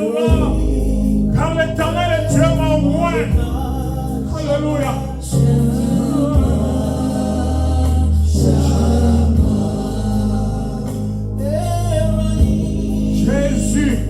souvent, car l'Éternel est Dieu mon roi. Alléluia. Jésus.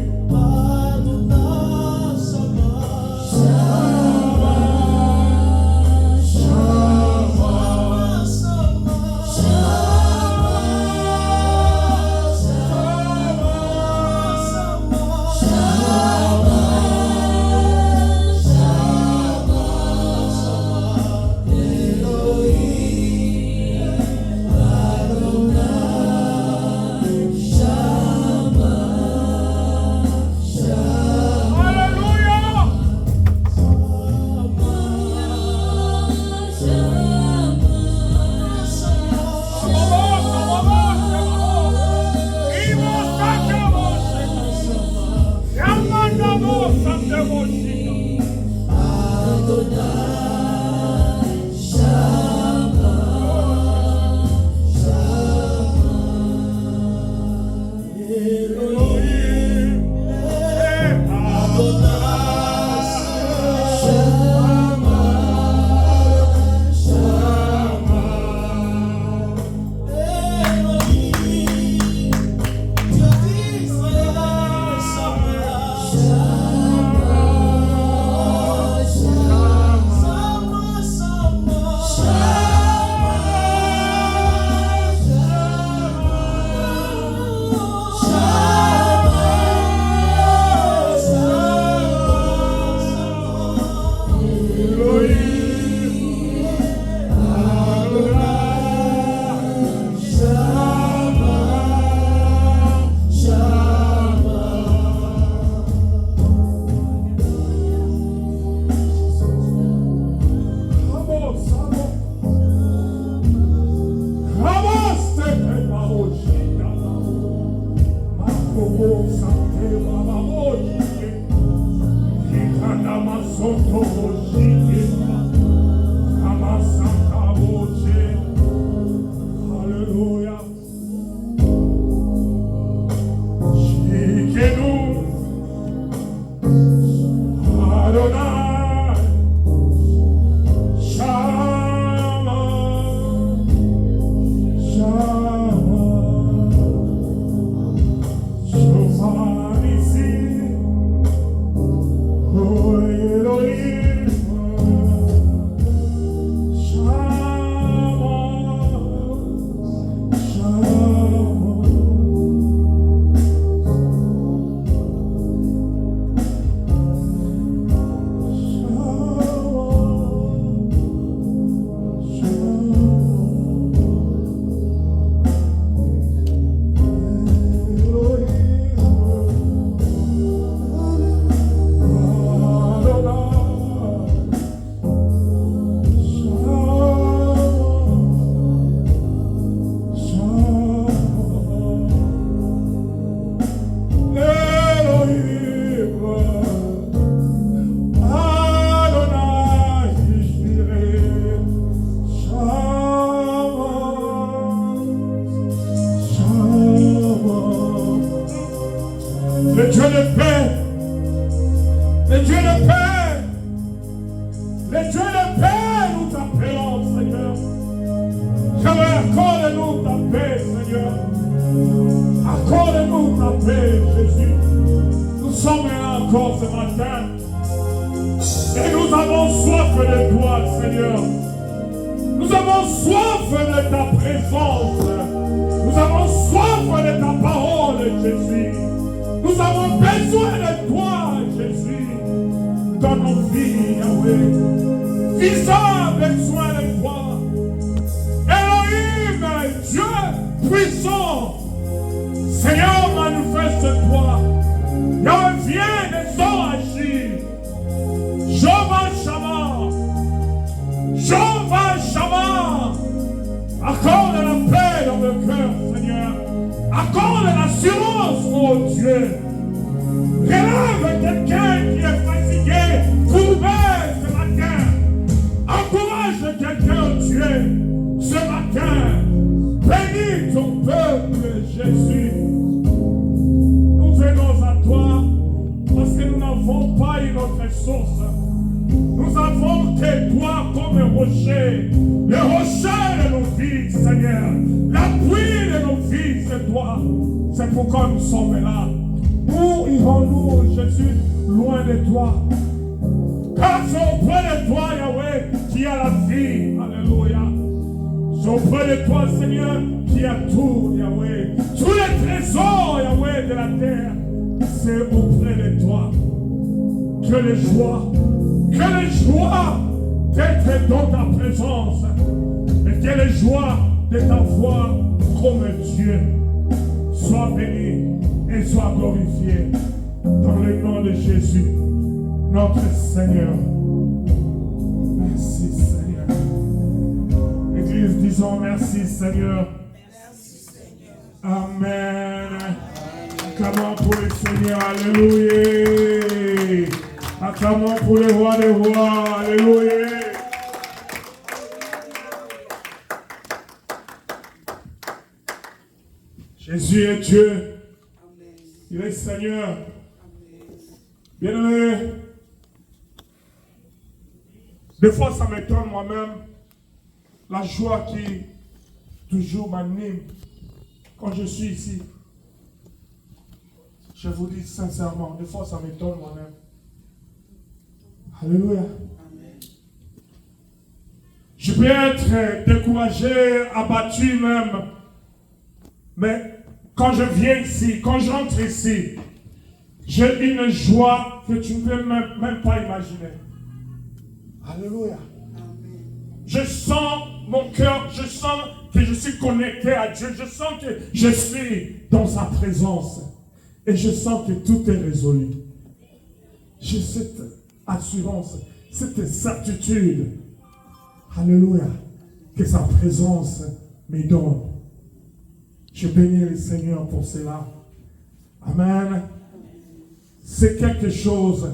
source. Nous avons que toi comme rocher. Le rocher de nos vies, Seigneur. L'appui de nos vies, c'est toi. C'est pourquoi nous sommes là. Où irons-nous, Jésus, loin de toi? Car c'est auprès de toi, Yahweh, qui a la vie. Alléluia. C'est auprès de toi, Seigneur, qui a tout, Yahweh. Tous les trésors, Yahweh, de la terre, c'est auprès de toi. Que les joies d'être dans ta présence et que les joies de t'avoir comme Dieu soient bénies et soient glorifiées dans le nom de Jésus, notre Seigneur. Merci, Seigneur. Église, disons merci, Seigneur. Amen. Acclamons pour le Seigneur. Alléluia. Acclamons pour le roi des rois. Alléluia. Jésus est Dieu. Il est Seigneur. Bien-aimé, des fois ça m'étonne moi-même, la joie qui toujours m'anime quand je suis ici. Je vous dis sincèrement, des fois ça m'étonne moi-même. Alléluia. Je peux être découragé, abattu même, mais quand je viens ici, quand j'entre ici, j'ai une joie que tu ne peux même pas imaginer. Alléluia. Je sens mon cœur, je sens que je suis connecté à Dieu, je sens que je suis dans sa présence et je sens que tout est résolu. J'ai cette assurance, cette certitude, alléluia, que sa présence me donne. Je bénis le Seigneur pour cela. Amen. C'est quelque chose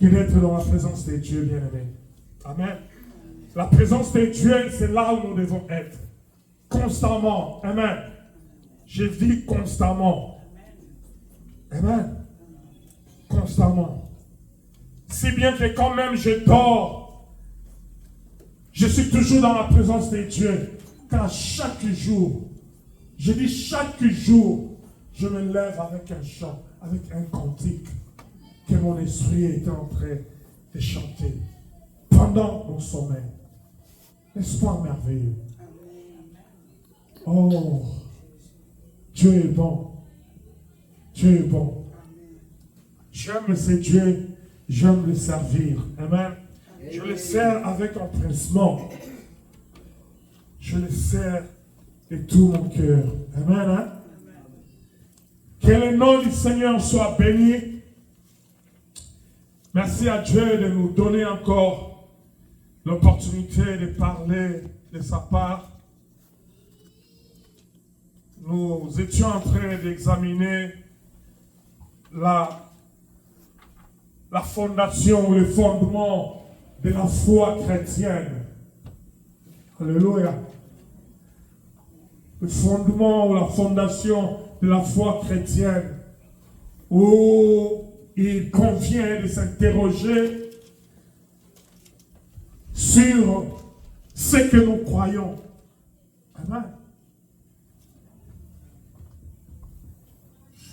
que d'être dans la présence de Dieu, bien-aimé. Amen. La présence de Dieu, c'est là où nous devons être. Constamment. Amen. Je vis constamment. Amen. Constamment. Si bien que quand même je dors, je suis toujours dans la présence de Dieu. Car chaque jour, je dis chaque jour, je me lève avec un chant, avec un cantique que mon esprit était en train de chanter pendant mon sommeil. N'est-ce pas merveilleux? Oh, Dieu est bon. Dieu est bon. J'aime ce Dieu, j'aime le servir. Amen. Je le sers avec empressement. Je le sers de tout mon cœur. Amen. Hein? Que le nom du Seigneur soit béni. Merci à Dieu de nous donner encore l'opportunité de parler de sa part. Nous étions en train d'examiner la fondation, le fondement de la foi chrétienne. Alléluia. Le fondement ou la fondation de la foi chrétienne, où il convient de s'interroger sur ce que nous croyons. Amen.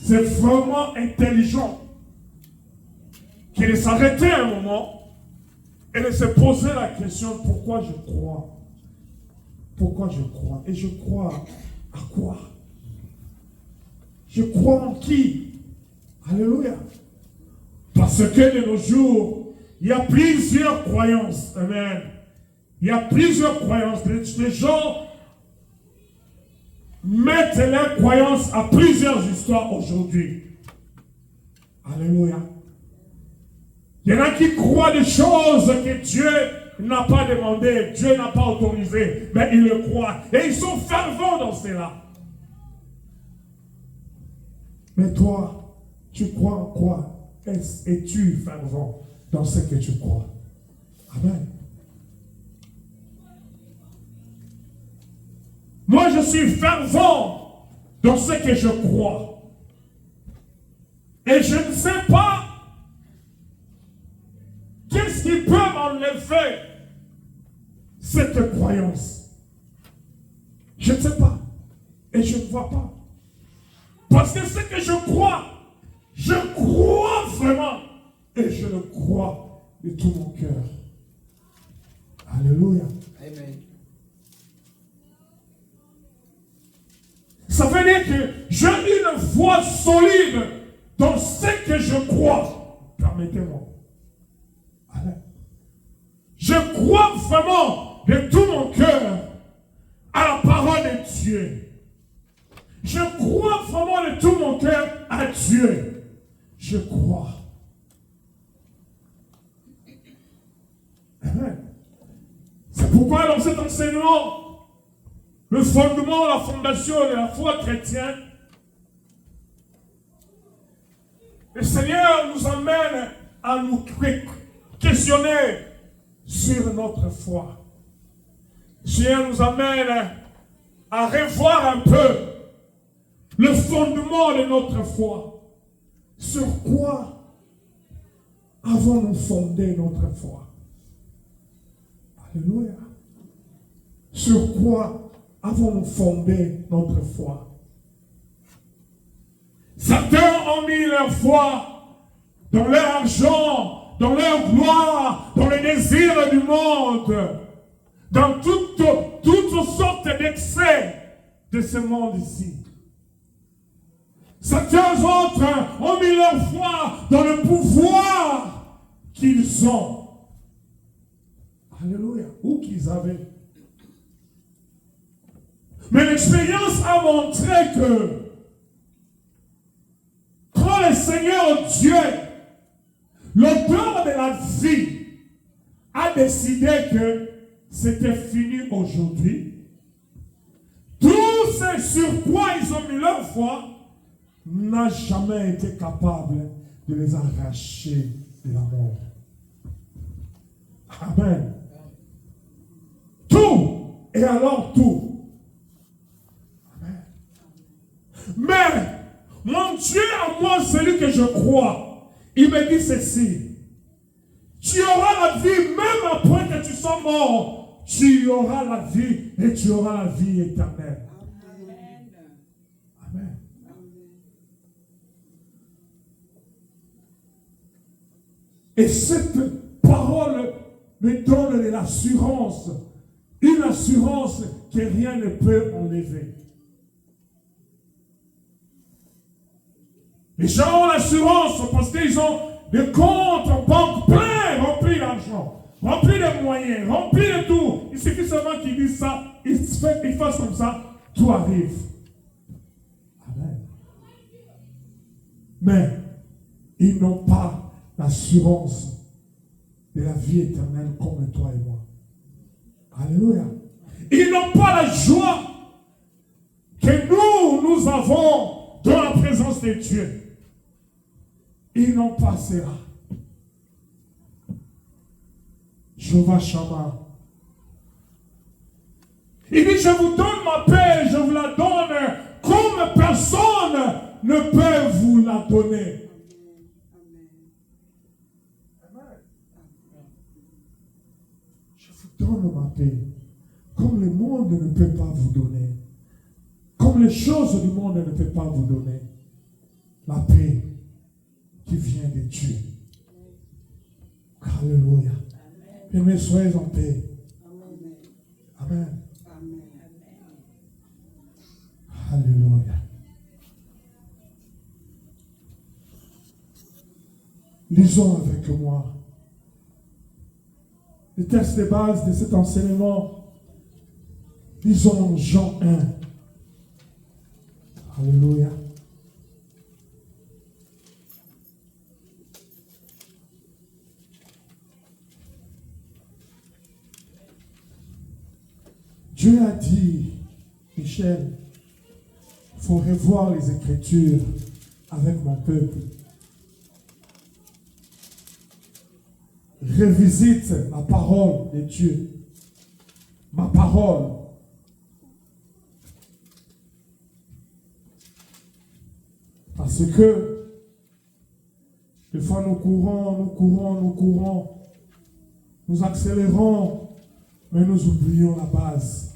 C'est vraiment intelligent que de s'arrêter un moment et de se poser la question, pourquoi je crois? Pourquoi je crois? Et je crois à quoi? Je crois en qui? Alléluia. Parce que de nos jours, il y a plusieurs croyances. Amen. Il y a plusieurs croyances. Les gens mettent leurs croyances à plusieurs histoires aujourd'hui. Alléluia. Il y en a qui croient des choses que Dieu n'a pas demandé, Dieu n'a pas autorisé, mais ils le croient. Et ils sont fervents dans cela. Mais toi, tu crois en quoi? Es-tu fervent dans ce que tu crois? Amen. Moi, je suis fervent dans ce que je crois. Et je ne sais pas enlever cette croyance? Je ne sais pas. Et je ne vois pas. Parce que ce que je crois vraiment. Et je le crois de tout mon cœur. Alléluia. Amen. Ça veut dire que j'ai une foi solide dans ce que je crois. Permettez-moi. Je crois vraiment de tout mon cœur à la parole de Dieu. Je crois vraiment de tout mon cœur à Dieu. Je crois. Amen. C'est pourquoi dans cet enseignement, le fondement, la fondation de la foi chrétienne, le Seigneur nous amène à nous questionner sur notre foi. Le Seigneur nous amène à revoir un peu le fondement de notre foi. Sur quoi avons-nous fondé notre foi? Alléluia. Sur quoi avons-nous fondé notre foi? Certains ont mis leur foi dans leur argent, dans leur gloire, dans les désirs du monde, dans toutes sortes d'excès de ce monde ici. Certains autres ont mis leur foi dans le pouvoir qu'ils ont. Alléluia. Ou qu'ils avaient. Mais l'expérience a montré que quand le Seigneur Dieu, l'auteur de la vie, a décidé que c'était fini aujourd'hui, tout ce sur quoi ils ont mis leur foi n'a jamais été capable de les arracher de la mort. Amen. Tout, et alors tout. Amen. Mais, mon Dieu à moi, celui que je crois, il me dit ceci: tu auras la vie, même après que tu sois mort, tu auras la vie et tu auras la vie éternelle. Amen. Amen. Et cette parole me donne de l'assurance, une assurance que rien ne peut enlever. Les gens ont l'assurance parce qu'ils ont des comptes en banque pleins, remplis d'argent, remplis de moyens, remplis de tout. Il suffit seulement qu'ils disent ça, ils fassent comme ça, tout arrive. Amen. Mais ils n'ont pas l'assurance de la vie éternelle comme toi et moi. Alléluia. Ils n'ont pas la joie que nous avons dans la présence de Dieu. Ils n'ont pas cela. Jéhovah Shammah. Il dit, je vous donne ma paix, je vous la donne comme personne ne peut vous la donner. Je vous donne ma paix, comme le monde ne peut pas vous donner, comme les choses du monde ne peuvent pas vous donner. La paix qui vient de Dieu. Alléluia. Amen. Soyez en paix. Amen. Amen. Alléluia. Lisons avec moi le texte de base de cet enseignement. Lisons Jean 1. Alléluia. Dieu a dit, Michel, il faut revoir les Écritures avec mon peuple. Revisite la parole de Dieu. Ma parole. Parce que des fois nous courons. Nous accélérons, mais nous oublions la base,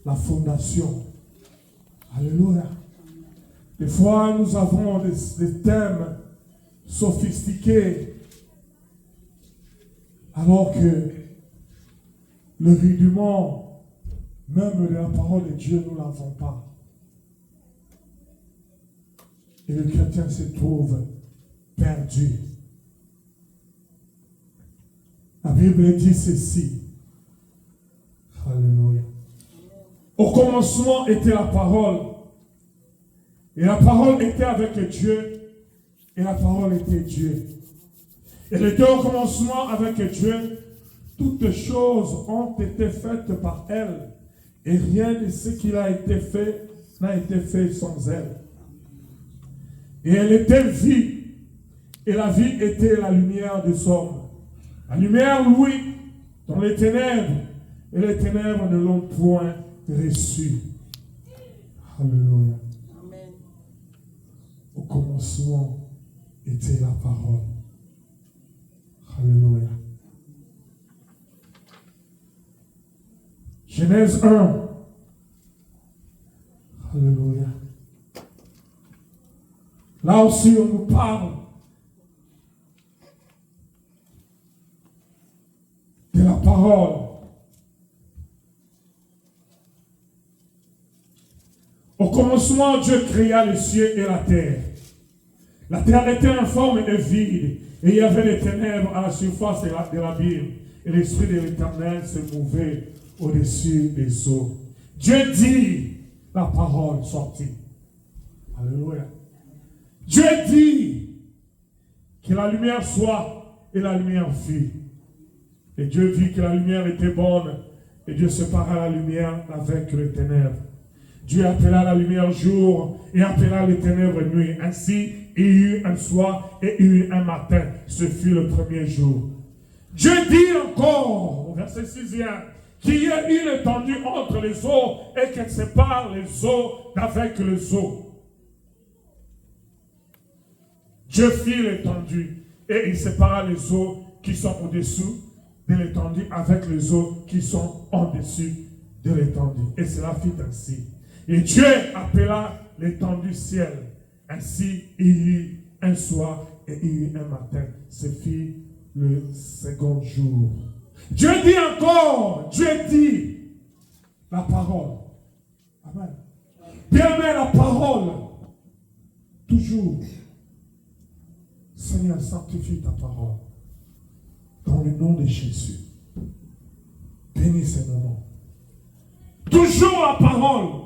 la fondation. Alléluia. Des fois, nous avons des thèmes sophistiqués, alors que le rudiment, même de la parole de Dieu, nous ne l'avons pas. Et le chrétien se trouve perdu. La Bible dit ceci. Alléluia. Au commencement était la parole. Et la parole était avec Dieu. Et la parole était Dieu. Elle était au commencement avec Dieu. Toutes choses ont été faites par elle. Et rien de ce qui a été fait n'a été fait sans elle. Et elle était vie. Et la vie était la lumière des hommes. La lumière, lui, dans les ténèbres. Et les ténèbres ne l'ont point reçue. Alléluia. Amen. Au commencement était la parole. Alléluia. Genèse 1. Alléluia. Là aussi, on nous parle de la parole. Au commencement, Dieu créa les cieux et la terre. La terre était informe et vide, et il y avait des ténèbres à la surface de l'abîme, et l'Esprit de l'Éternel se mouvait au-dessus des eaux. Dieu dit, la parole sortit. Alléluia. Dieu dit que la lumière soit, et la lumière fut. Et Dieu vit que la lumière était bonne, et Dieu sépara la lumière avec les ténèbres. Dieu appela la lumière jour et appela les ténèbres nuit. Ainsi, il y eut un soir et il y eut un matin. Ce fut le premier jour. Dieu dit encore, au verset 6e, qu'il y a une étendue entre les eaux et qu'elle sépare les eaux d'avec les eaux. Dieu fit l'étendue et il sépara les eaux qui sont au-dessous de l'étendue avec les eaux qui sont en-dessus de l'étendue. Et cela fit ainsi. Et Dieu appela l'étendue ciel. Ainsi, il y eut un soir et il y eut un matin. Ce fut le second jour. Dieu dit encore, Dieu dit la parole. Amen. Bien aimé, la parole. Toujours. Seigneur, sanctifie ta parole. Dans le nom de Jésus. Bénis ces moments. Toujours la parole.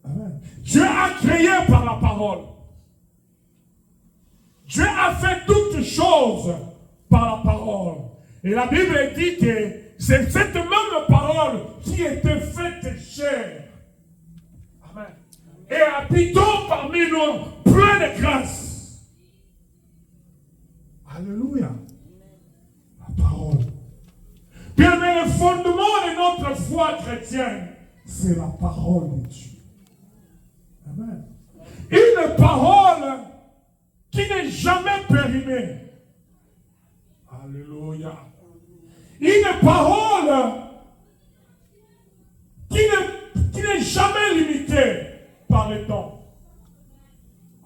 Amen. Dieu a créé par la parole. Dieu a fait toutes choses par la parole. Et la Bible dit que c'est cette même parole qui était faite chair. Amen. Et habitons parmi nous plein de grâce. Alléluia. La parole. Bien, mais le fondement de notre foi chrétienne, c'est la parole de Dieu. Amen. Une parole qui n'est jamais périmée. Alléluia. Une parole qui n'est jamais limitée par le temps.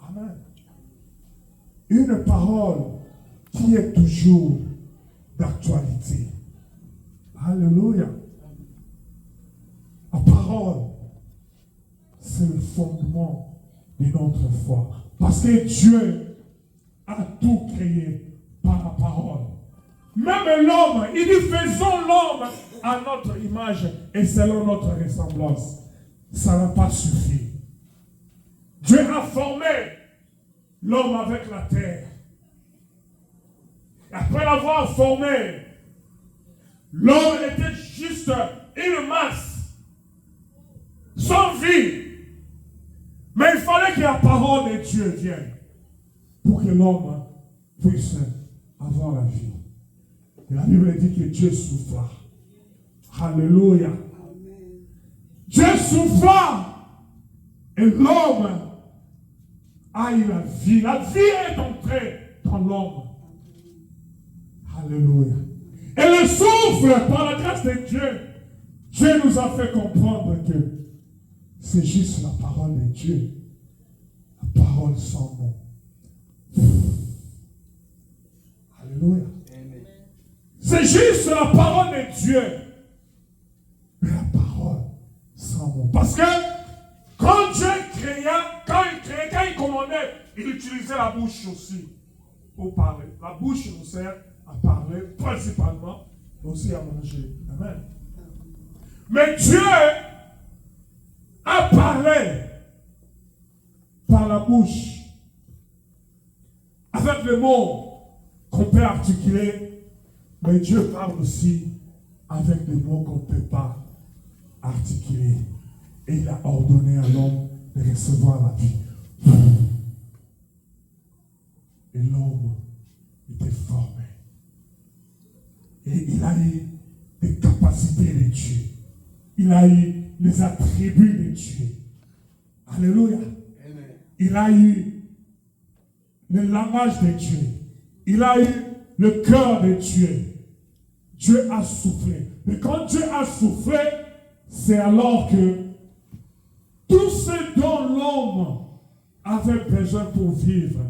Amen. Une parole qui est toujours d'actualité. Alléluia. La parole, c'est le fondement de notre foi. Parce que Dieu a tout créé par la parole. Même l'homme, il dit faisons l'homme à notre image et selon notre ressemblance. Ça n'a pas suffi. Dieu a formé l'homme avec la terre. Après l'avoir formé, l'homme était juste une masse, sans vie. Mais il fallait que la parole de Dieu vienne pour que l'homme puisse avoir la vie. Et la Bible dit que Dieu souffla. Alléluia. Amen. Dieu souffla et l'homme a eu la vie. La vie est entrée dans l'homme. Alléluia. Et le souffle, par la grâce de Dieu, Dieu nous a fait comprendre que c'est juste la parole de Dieu. La parole sans nom. Alléluia. C'est juste la parole de Dieu. Mais la parole sans nom. Parce que quand Dieu créa, quand il commandait, il utilisait la bouche aussi pour parler. La bouche nous sert à parler principalement, mais aussi à manger. Amen. Mais Dieu a parlé par la bouche avec les mots qu'on peut articuler, mais Dieu parle aussi avec des mots qu'on ne peut pas articuler. Et il a ordonné à l'homme de recevoir la vie. Et l'homme était formé. Et il a eu les capacités de Dieu. Il a eu les attributs de Dieu. Alléluia. Il a eu le langage de Dieu. Il a eu le cœur de Dieu. Dieu a soufflé. Mais quand Dieu a soufflé, c'est alors que tout ce dont l'homme avait besoin pour vivre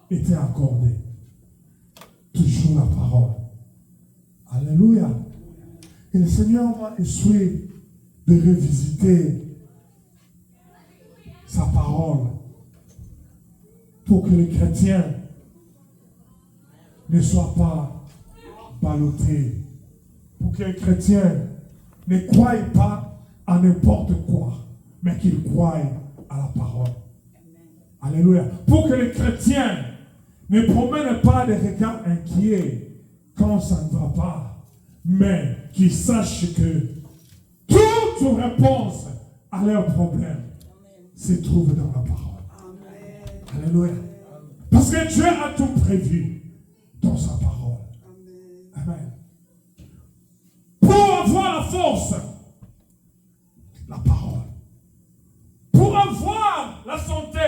était accordé. Toujours la parole. Alléluia. Et le Seigneur m'a essayé de revisiter sa parole pour que les chrétiens ne soient pas ballottés, pour que les chrétiens ne croient pas à n'importe quoi, mais qu'ils croient à la parole. Alléluia. Pour que les chrétiens ne promènent pas des regards inquiets quand ça ne va pas, mais qu'ils sachent que toute réponse à leurs problèmes se trouve dans la parole. Amen. Alléluia. Parce que Dieu a tout prévu dans sa parole. Amen. Pour avoir la force, la parole. Pour avoir la santé,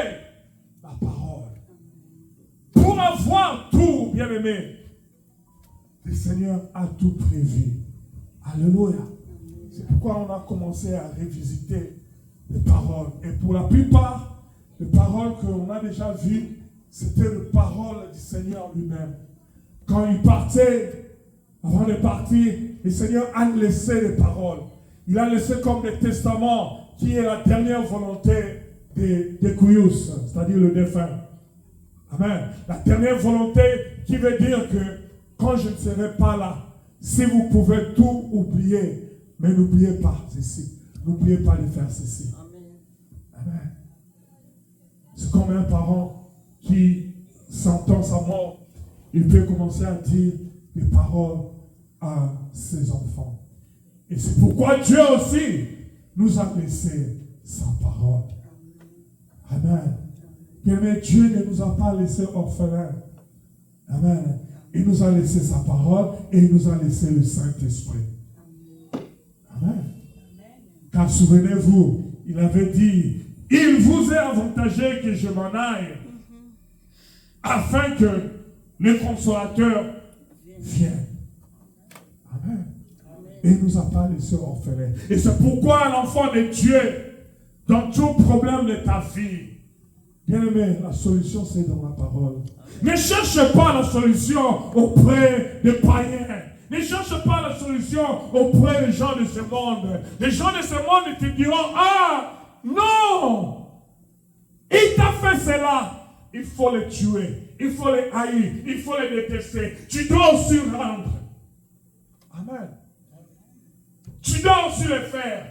la parole. Pour avoir tout, bien-aimé, le Seigneur a tout prévu. Alléluia. C'est pourquoi on a commencé à revisiter les paroles. Et pour la plupart, les paroles qu'on a déjà vues, c'était les paroles du Seigneur lui-même. Quand il partait, avant de partir, le Seigneur a laissé les paroles. Il a laissé comme des testaments qui est la dernière volonté des Kouyous, c'est-à-dire le défunt. Amen. La dernière volonté qui veut dire que quand je ne serai pas là, si vous pouvez tout oublier, mais n'oubliez pas ceci. N'oubliez pas de faire ceci. Amen. Amen. C'est comme un parent qui, sentant sa mort, il peut commencer à dire des paroles à ses enfants. Et c'est pourquoi Dieu aussi nous a laissé sa parole. Amen. Mais Dieu ne nous a pas laissé orphelins. Amen. Il nous a laissé sa parole et il nous a laissé le Saint-Esprit. Amen. Car souvenez-vous, il avait dit, il vous est avantagé que je m'en aille, afin que le consolateur vienne. Amen. Et il ne nous a pas laissé orphelins. Et c'est pourquoi un enfant de Dieu, dans tout problème de ta vie, bien aimé, la solution c'est dans la parole. Ne cherche pas la solution auprès des païens. Ne cherche pas la solution auprès des gens de ce monde. Les gens de ce monde te diront, ah, non, il t'a fait cela. Il faut le tuer, il faut le haïr, il faut le détester. Tu dois aussi rendre. Amen. Tu dois aussi le faire.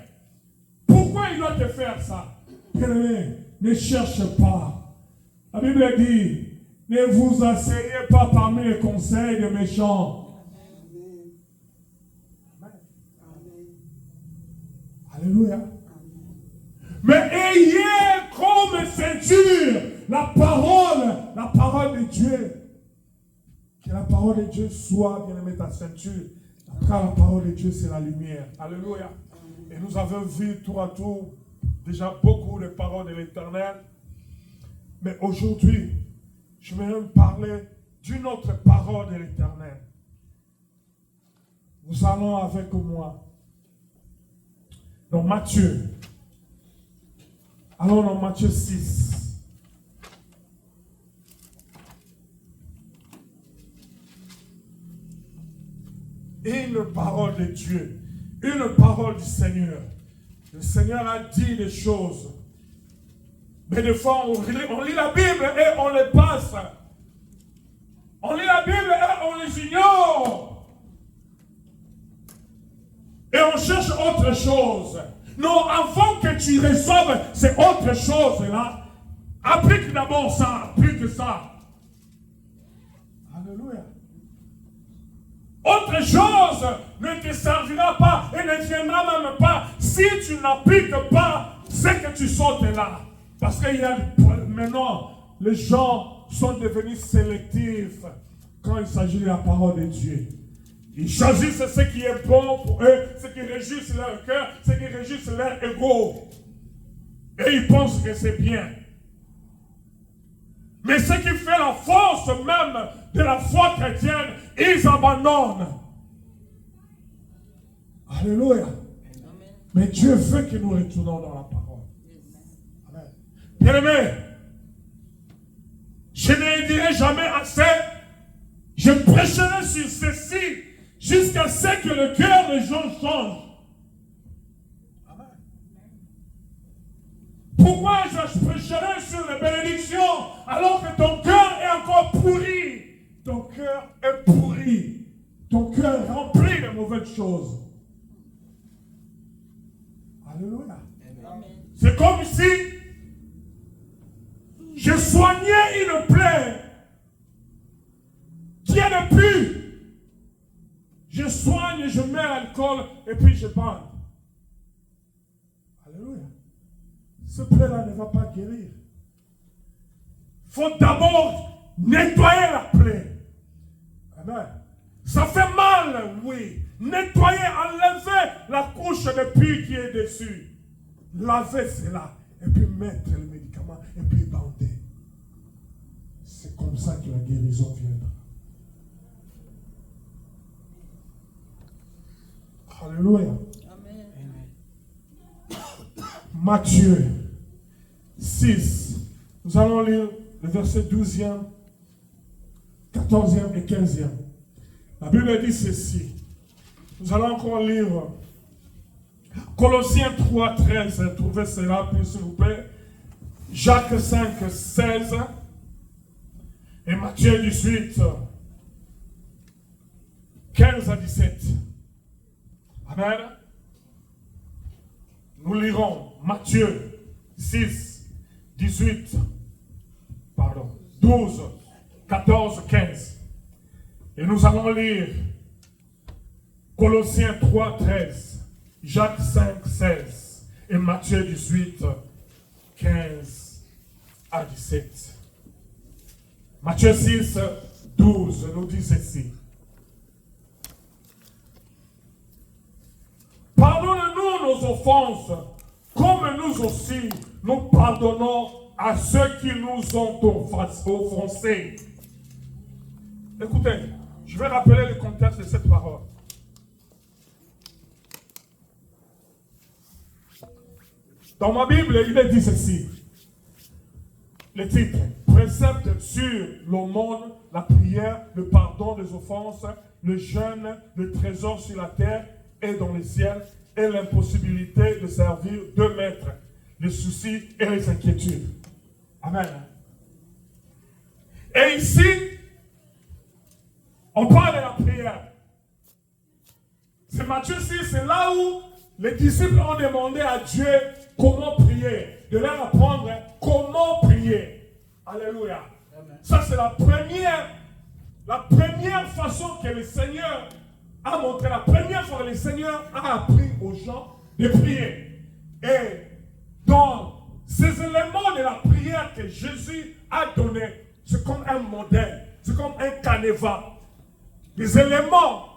Pourquoi il doit te faire ça? Bien-aimé, ne cherche pas. La Bible dit, ne vous asseyez pas parmi les conseils des méchants. Amen. Alléluia. Mais ayez comme ceinture la parole de Dieu. Que la parole de Dieu soit, bien aimé, ta ceinture. Car la parole de Dieu, c'est la lumière. Alléluia. Et nous avons vu tour à tour déjà beaucoup de paroles de l'Éternel. Mais aujourd'hui, je vais même parler d'une autre parole de l'Éternel. Nous allons avec moi dans Matthieu. Allons dans Matthieu 6. Une parole de Dieu, une parole du Seigneur. Le Seigneur a dit des choses. Mais des fois, on lit la Bible et on les passe. On lit la Bible et on les ignore. Et on cherche autre chose. Non, avant que tu reçoives ces autres choses-là, applique d'abord ça, applique ça. Alléluia. Autre chose ne te servira pas et ne viendra même pas si tu n'appliques pas ce que tu sautes là. Parce que maintenant, les gens sont devenus sélectifs quand il s'agit de la parole de Dieu. Ils choisissent ce qui est bon pour eux, ce qui réjouit leur cœur, ce qui réjouit leur ego. Et ils pensent que c'est bien. Mais ce qui fait la force même de la foi chrétienne, ils abandonnent. Alléluia. Amen. Mais Dieu veut que nous retournons dans la parole. Amen. Bien-aimé, je ne dirai jamais assez. Je prêcherai sur ceci jusqu'à ce que le cœur des gens change. Amen. Pourquoi je prêcherai sur les bénédictions alors que ton cœur est encore pourri? Ton cœur est pourri. Ton cœur est rempli de mauvaises choses. Alléluia. Amen. C'est comme si je soignais une plaie qui est de plus. Je soigne, je mets l'alcool et puis je bande. Alléluia. Ce plaie-là ne va pas guérir. Il faut d'abord nettoyer la plaie. Amen. Ça fait mal, oui. Nettoyer, enlever la couche de pus qui est dessus. Laver cela. Et puis mettre le médicament et puis bander. C'est comme ça que la guérison viendra. Alléluia. Amen. Matthieu 6. Nous allons lire le verset 12e, 14e et 15e. La Bible dit ceci. Nous allons encore lire Colossiens 3, 13. Trouvez cela, puis s'il vous plaît. Jacques 5, 16. Et Matthieu 18, 15 à 17. Amen. Nous lirons Matthieu 6, 18, 12, 14, 15. Et nous allons lire Colossiens 3, 13, Jacques 5, 16 et Matthieu 18, 15 à 17. Matthieu 6, 12 nous dit ceci. Pardonne-nous nos offenses, comme nous aussi nous pardonnons à ceux qui nous ont offensés. Écoutez, je vais rappeler le contexte de cette parole. Dans ma Bible, il est dit ceci. Le titre, précepte sur l'aumône, la prière, le pardon des offenses, le jeûne, le trésor sur la terre et dans les ciels, et l'impossibilité de servir deux maîtres, les soucis et les inquiétudes. Amen. Et ici, on parle de la prière. C'est Matthieu 6, c'est là où les disciples ont demandé à Dieu comment prier, de leur apprendre comment prier. Alléluia. Amen. Ça, c'est la première façon que le Seigneur a montré, la première fois que le Seigneur a appris aux gens de prier. Et dans ces éléments de la prière que Jésus a donné, c'est comme un modèle, c'est comme un canevas. Les éléments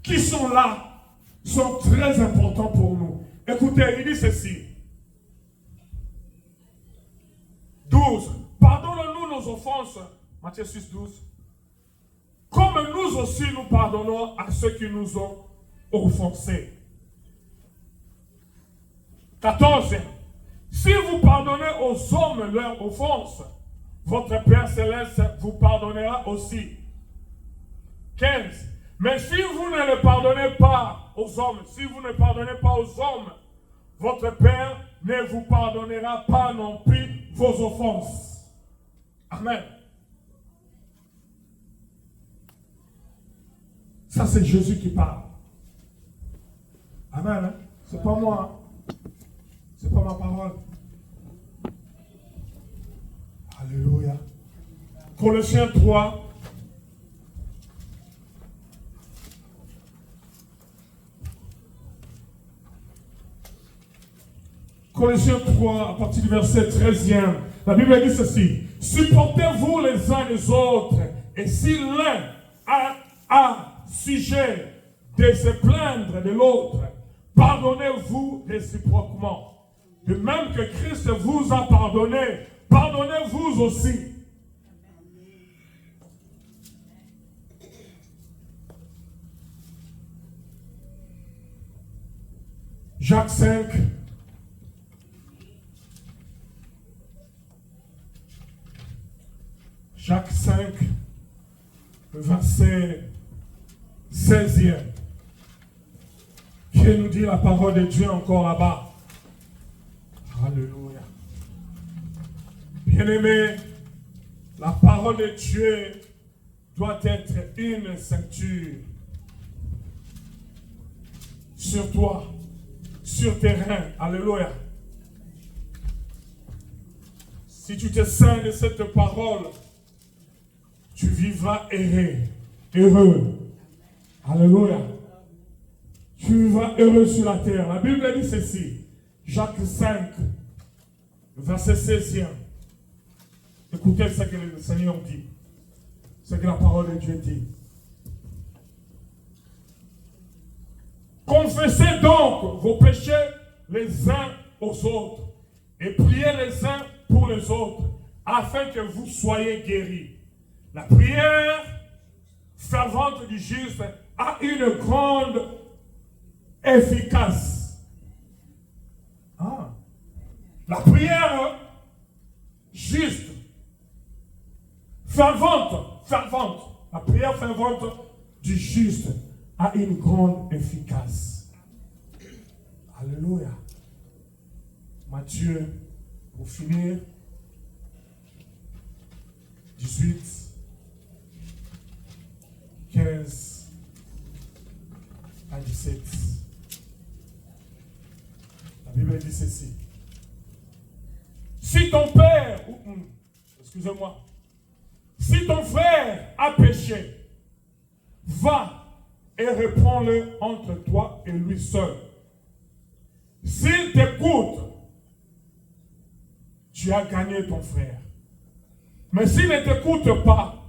qui sont là sont très importants pour nous. Écoutez, il dit ceci. 12. Pardonne-nous nos offenses. Matthieu 6, 12. comme nous aussi nous pardonnons à ceux qui nous ont offensés. 14. Si vous pardonnez aux hommes leurs offenses, votre Père Céleste vous pardonnera aussi. 15. Mais si vous ne le pardonnez pas aux hommes, si vous ne pardonnez pas aux hommes, votre Père ne vous pardonnera pas non plus vos offenses. Amen. Ça, c'est Jésus qui parle. Amen. Hein? C'est pas moi. Hein? C'est pas ma parole. Alléluia. Colossiens 3. Colossiens 3, à partir du verset 13e. La Bible dit ceci. Supportez-vous les uns les autres. Et si l'un a sujet de se plaindre de l'autre, pardonnez-vous réciproquement. De même que Christ vous a pardonné, pardonnez-vous aussi. Jacques 5. Jacques 5, verset 16e. Qui nous dit la parole de Dieu encore là-bas. Alléluia. Bien-aimé, la parole de Dieu doit être une ceinture sur toi, sur tes reins. Alléluia. Si tu te ceins de cette parole, tu vivras heureux. Alléluia. Tu vivras heureux sur la terre. La Bible dit ceci. Jacques 5, verset 16e. Écoutez ce que le Seigneur dit. Ce que la parole de Dieu dit. Confessez donc vos péchés les uns aux autres et priez les uns pour les autres afin que vous soyez guéris. La prière fervente du juste a une grande efficace. La prière juste, fervente, la prière fervente du juste a une grande efficace. Alléluia. Matthieu, pour finir, 18, 15 à 17. La Bible dit ceci. Si ton père, excusez-moi, si ton frère a péché, va et reprends-le entre toi et lui seul. S'il t'écoute, tu as gagné ton frère. Mais s'il ne t'écoute pas,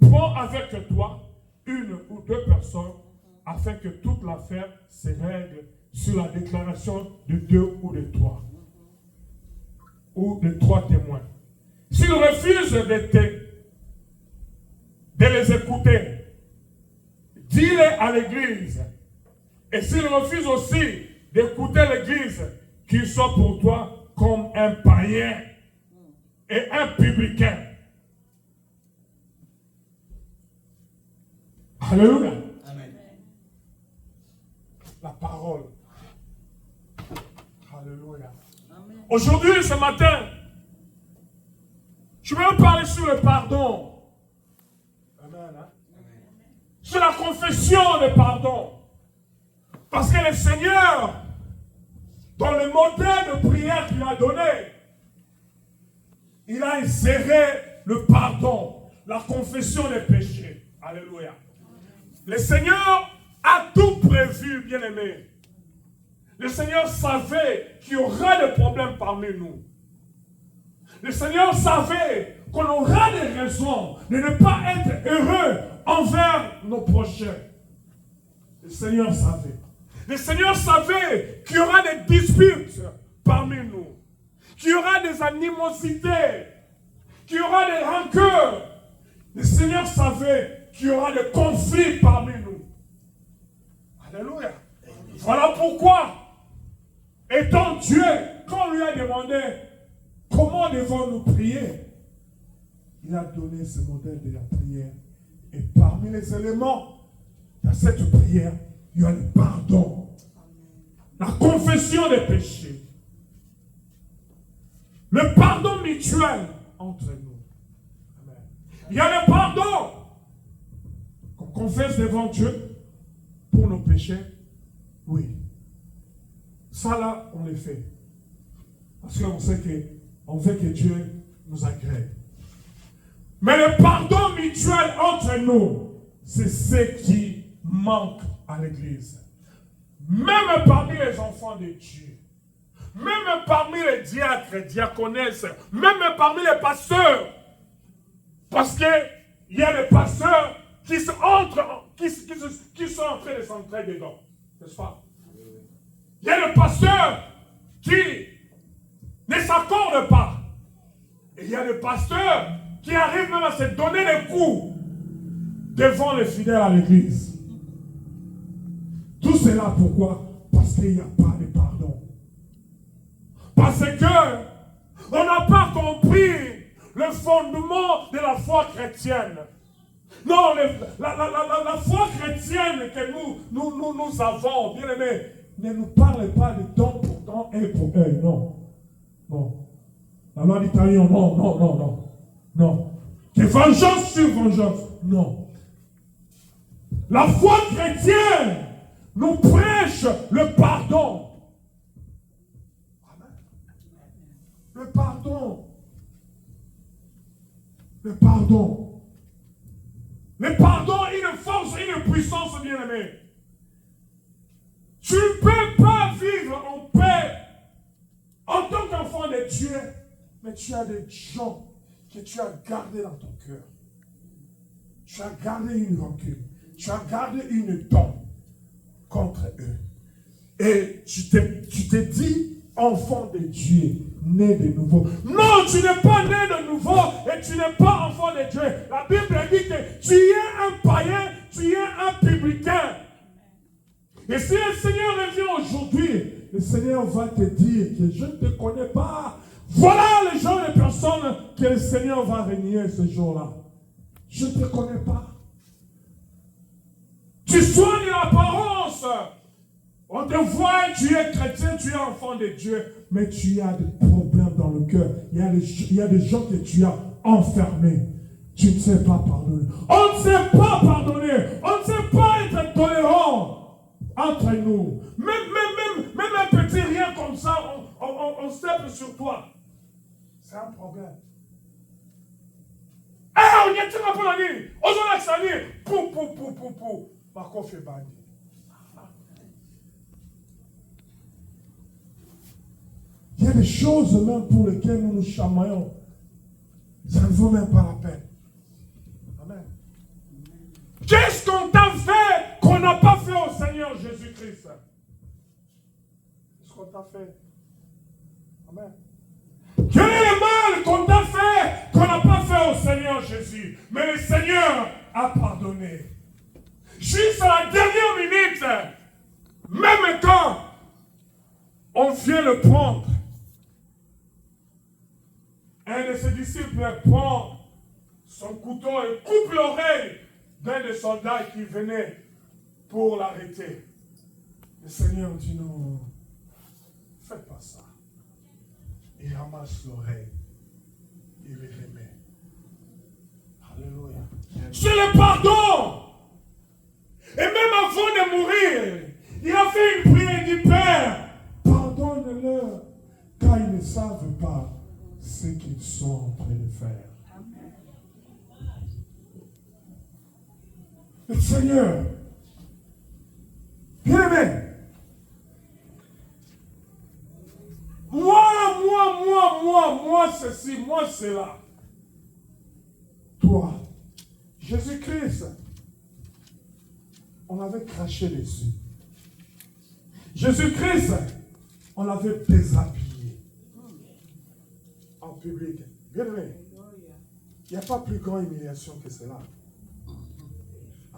prends avec toi une ou deux personnes afin que toute l'affaire se règle sur la déclaration de deux ou de trois. Ou de trois témoins. S'ils refusent de les écouter, dis-les à l'église. Et s'ils refusent aussi d'écouter l'église, qu'ils soient pour toi comme un païen et un publicain. Alléluia. Amen. La parole. Alléluia. Amen. Aujourd'hui, ce matin, je vais parler sur le pardon. Amen. Hein? Sur la confession de pardon. Parce que le Seigneur, dans le modèle de prière qu'il a donné, il a inséré le pardon, la confession des péchés. Alléluia. Le Seigneur a tout prévu, bien-aimé. Le Seigneur savait qu'il y aura des problèmes parmi nous. Le Seigneur savait qu'on aura des raisons de ne pas être heureux envers nos prochains. Le Seigneur savait. Le Seigneur savait qu'il y aura des disputes parmi nous, qu'il y aura des animosités, qu'il y aura des rancœurs. Le Seigneur savait qu'il y aura des conflits parmi nous. Alléluia. Voilà pourquoi, étant Dieu, quand on lui a demandé comment devons-nous prier, il a donné ce modèle de la prière. Et parmi les éléments de cette prière, il y a le pardon, la confession des péchés, le pardon mutuel entre nous. Amen. Il y a le pardon qu'on confesse devant Dieu pour nos péchés. Oui. Ça là, on le fait. Parce qu'on sait qu'on veut que Dieu nous agrée. Mais le pardon mutuel entre nous, c'est ce qui manque à l'Église. Même parmi les enfants de Dieu, même parmi les diacres, diaconesses, même parmi les pasteurs. Parce qu'il y a des pasteurs qui sont en train de s'entrer dedans. N'est-ce pas? Il y a des pasteurs qui ne s'accordent pas. Et il y a des pasteurs qui arrivent même à se donner des coups devant les fidèles à l'église. Tout cela pourquoi? Parce qu'il n'y a pas de pardon. Parce que on n'a pas compris le fondement de la foi chrétienne. Non, la foi chrétienne que nous avons, bien aimé, ne nous parle pas de don pour don, œil pour œil. Non. Non. La loi d'Italie, non. Que vengeance sur vengeance. Non. La foi chrétienne nous prêche le pardon. Amen. Le pardon. Le pardon. Le pardon, une force, une puissance, bien-aimé. Tu ne peux pas vivre en paix en tant qu'enfant de Dieu, mais tu as des gens que tu as gardés dans ton cœur. Tu as gardé une rancune. Tu as gardé une dent contre eux. Et tu te dis enfant de Dieu, né de nouveau. Non, tu n'es pas né de nouveau et tu n'es pas enfant de Dieu. La Bible dit que tu es un païen, tu es un publicain. Et si le Seigneur revient aujourd'hui, le Seigneur va te dire que je ne te connais pas. Voilà les gens, les personnes que le Seigneur va régner ce jour-là. Je ne te connais pas. Tu soignes l'apparence. On te voit, tu es chrétien, tu es enfant de Dieu, mais tu as des problèmes dans le cœur. Il y a des gens que tu as enfermés. Tu ne sais pas pardonner. On ne sait pas pardonner. On ne sait pas être tolérant entre nous. Même un petit rien comme ça, on steppe sur toi. C'est un problème. On y est un peu la nuit. On s'en a sali. Pou. Marco fait bandi. Il y a des choses même pour lesquelles nous nous chamaillons. Ça ne vaut même pas la peine. Amen. Qu'est-ce qu'on t'a fait qu'on n'a pas fait au Seigneur Jésus-Christ? Qu'est-ce qu'on t'a fait? Amen. Quel est le mal qu'on t'a fait qu'on n'a pas fait au Seigneur Jésus? Mais le Seigneur a pardonné. Jusqu'à la dernière minute, même quand on vient le prendre, un de ses disciples prend son couteau et coupe l'oreille d'un des soldats qui venait pour l'arrêter. Le Seigneur dit non, faites pas ça. Il ramasse l'oreille, il le remet. Alléluia. C'est le pardon. Et même avant de mourir, il a fait une prière, il dit Père, pardonne-leur, car ils ne savent pas ce qu'ils sont en train de faire. Amen. Le Seigneur, bien aimé, moi ceci, moi cela. Toi, Jésus-Christ, on l'avait craché dessus. Jésus-Christ, on l'avait déshabillé en public. Bien aimé, il n'y a pas plus grande humiliation que cela.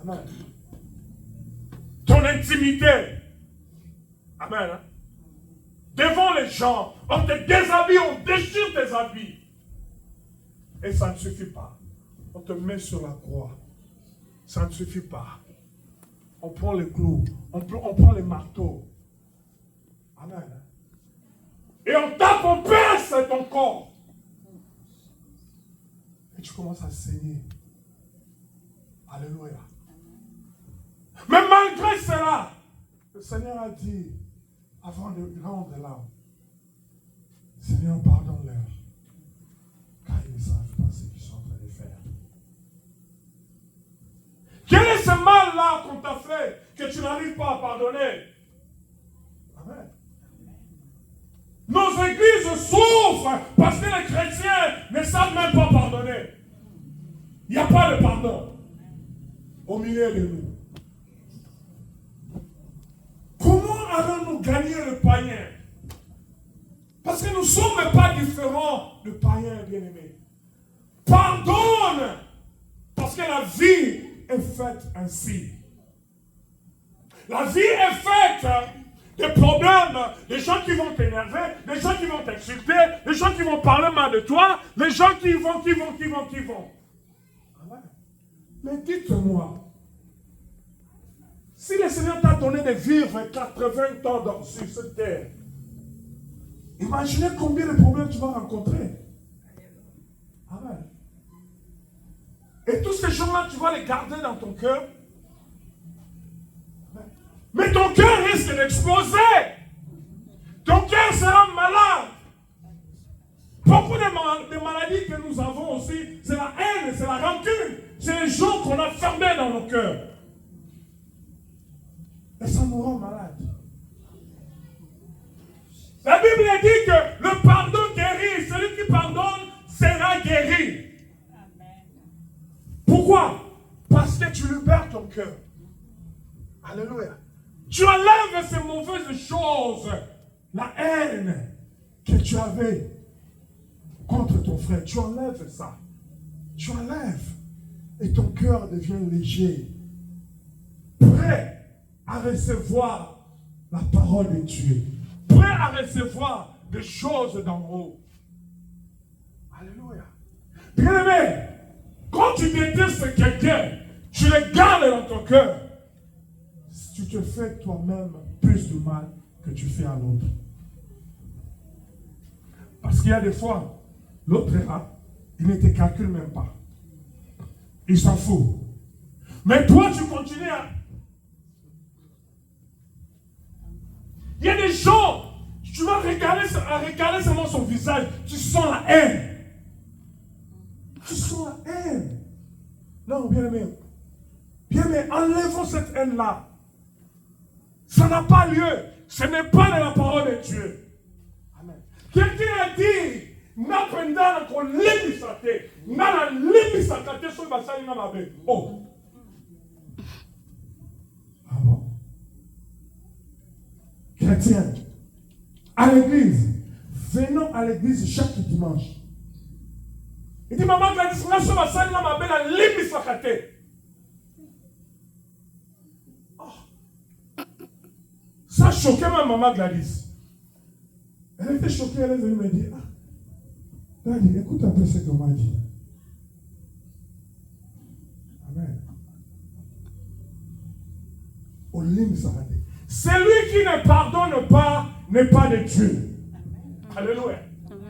Amen. Ton intimité. Amen. Hein? Devant les gens, on te déshabille, on déchire tes habits. Et ça ne suffit pas. On te met sur la croix. Ça ne suffit pas. On prend les clous, on prend les marteaux. Amen. Et on tape, on perce ton corps. Et tu commences à saigner. Alléluia. Mais malgré cela, le Seigneur a dit, avant de rendre l'âme, Seigneur, pardonne-leur, car ils ne savent pas ce qu'ils sont en train de faire. Quel est ce mal-là qu'on t'a fait que tu n'arrives pas à pardonner? Amen. Nos églises souffrent parce que les chrétiens ne savent même pas pardonner. Il n'y a pas de pardon au milieu de nous. Comment allons-nous gagner le païen? Parce que nous ne sommes pas différents de païens bien-aimés. Pardonne, parce que la vie est faite ainsi. La vie est faite des problèmes, des gens qui vont t'énerver, des gens qui vont t'insulter, des gens qui vont parler mal de toi, des gens qui vont. Mais dites-moi, si le Seigneur t'a donné de vivre 80 ans sur cette terre, imaginez combien de problèmes tu vas rencontrer. Amen. Et tous ces gens-là, tu vas les garder dans ton cœur. Mais ton cœur risque d'exploser. Ton cœur sera malade. Beaucoup de maladies que nous avons aussi, c'est la haine, c'est la rancune. C'est les gens qu'on a fermés dans nos cœurs. Et ça nous rend malades. La Bible dit que le pardon guérit. Celui qui pardonne sera guéri. Pourquoi? Parce que tu libères ton cœur. Alléluia. Tu enlèves ces mauvaises choses. La haine que tu avais contre ton frère. Tu enlèves ça. Tu enlèves. Et ton cœur devient léger. Prêt à recevoir la parole de Dieu. Prêt à recevoir des choses d'en haut. Alléluia. Bien-aimé, quand tu détestes quelqu'un, tu le gardes dans ton cœur. Tu te fais toi-même plus de mal que tu fais à l'autre. Parce qu'il y a des fois, l'autre est là, il ne te calcule même pas. Il s'en fout. Mais toi, tu continues à... Il y a des gens, tu vas regarder seulement son visage, tu sens la haine. Tu sens la haine. Non, bien aimé. Bien aimé, enlevons cette haine-là. Ça n'a pas lieu. Ce n'est pas de la parole de Dieu. Amen. Quelqu'un a dit, n'apprendra qu'on l'émissaté. N'a la l'émissaté sur le bassin de Namabe. Oh. Ah bon? Chrétiens, à l'église, venons à l'église chaque dimanche. Il dit, maman, la discrimination va s'en aller à la l'émissaté. Ça choquait ma maman Gladys. Elle était choquée, elle est venue me dire, Daddy, écoute un peu ce qu'on m'a dit. Amen. Celui qui ne pardonne pas n'est pas de Dieu. Alléluia.